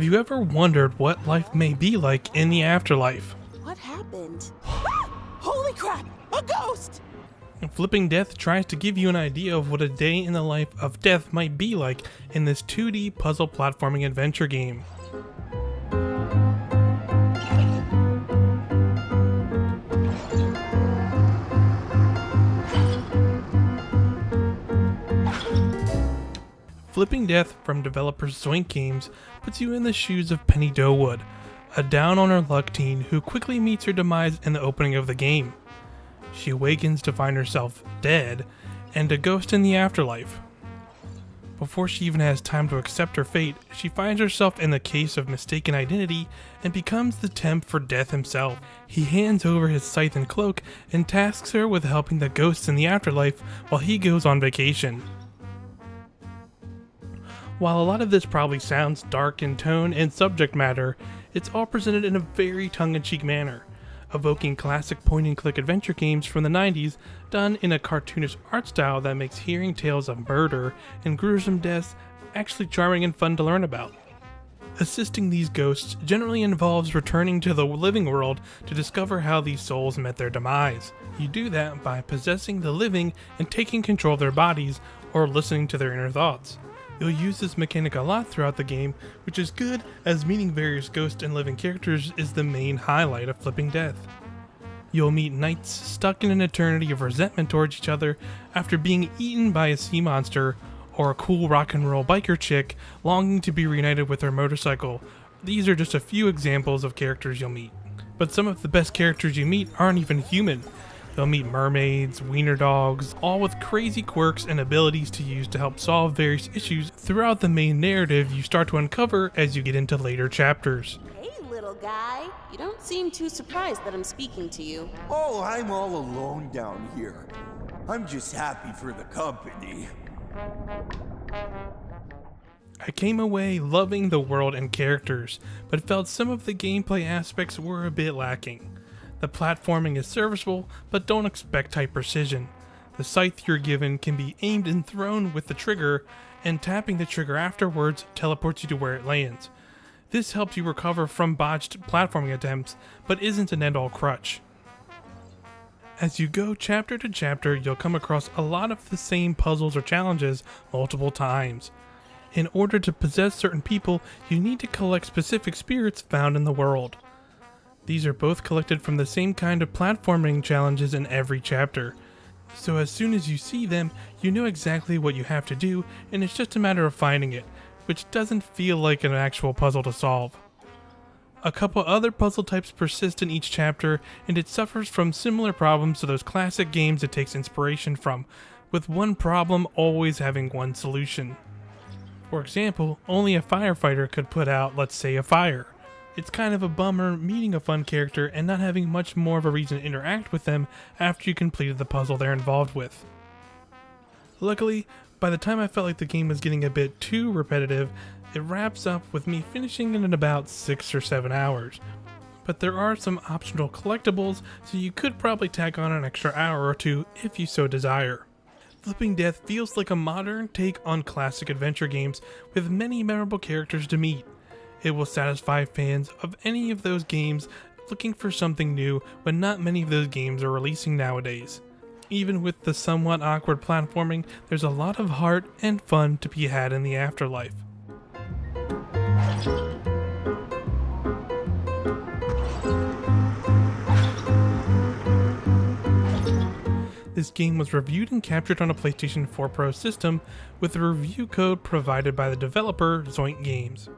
Have you ever wondered what life may be like in the afterlife? What happened? Holy crap! A ghost! Flipping Death tries to give you an idea of what a day in the life of death might be like in this 2D puzzle platforming adventure game. Flipping Death from developers Zoink Games puts you in the shoes of Penny Dowood, a down-on-her-luck teen who quickly meets her demise in the opening of the game. She awakens to find herself dead and a ghost in the afterlife. Before she even has time to accept her fate, she finds herself in the case of mistaken identity and becomes the temp for Death himself. He hands over his scythe and cloak and tasks her with helping the ghosts in the afterlife while he goes on vacation. While a lot of this probably sounds dark in tone and subject matter, it's all presented in a very tongue-in-cheek manner, evoking classic point-and-click adventure games from the 90s done in a cartoonish art style that makes hearing tales of murder and gruesome deaths actually charming and fun to learn about. Assisting these ghosts generally involves returning to the living world to discover how these souls met their demise. You do that by possessing the living and taking control of their bodies or listening to their inner thoughts. You'll use this mechanic a lot throughout the game, which is good as meeting various ghost and living characters is the main highlight of Flipping Death. You'll meet knights stuck in an eternity of resentment towards each other after being eaten by a sea monster, or a cool rock and roll biker chick longing to be reunited with her motorcycle. These are just a few examples of characters you'll meet. But some of the best characters you meet aren't even human. You'll meet mermaids, wiener dogs, all with crazy quirks and abilities to use to help solve various issues throughout the main narrative you start to uncover as you get into later chapters. Hey, little guy. You don't seem too surprised that I'm speaking to you. Oh, I'm all alone down here. I'm just happy for the company. I came away loving the world and characters, but felt some of the gameplay aspects were a bit lacking. The platforming is serviceable, but don't expect tight precision. The scythe you're given can be aimed and thrown with the trigger, and tapping the trigger afterwards teleports you to where it lands. This helps you recover from botched platforming attempts, but isn't an end-all crutch. As you go chapter to chapter, you'll come across a lot of the same puzzles or challenges multiple times. In order to possess certain people, you need to collect specific spirits found in the world. These are both collected from the same kind of platforming challenges in every chapter. So as soon as you see them, you know exactly what you have to do, and it's just a matter of finding it, which doesn't feel like an actual puzzle to solve. A couple other puzzle types persist in each chapter, and it suffers from similar problems to those classic games it takes inspiration from, with one problem always having one solution. For example, only a firefighter could put out, let's say, a fire. It's kind of a bummer meeting a fun character and not having much more of a reason to interact with them after you completed the puzzle they're involved with. Luckily, by the time I felt like the game was getting a bit too repetitive, it wraps up with me finishing it in about 6 or 7 hours. But there are some optional collectibles, so you could probably tack on an extra hour or two if you so desire. Flipping Death feels like a modern take on classic adventure games with many memorable characters to meet. It will satisfy fans of any of those games looking for something new when not many of those games are releasing nowadays. Even with the somewhat awkward platforming, there's a lot of heart and fun to be had in the afterlife. This game was reviewed and captured on a PlayStation 4 Pro system with a review code provided by the developer Zoink Games.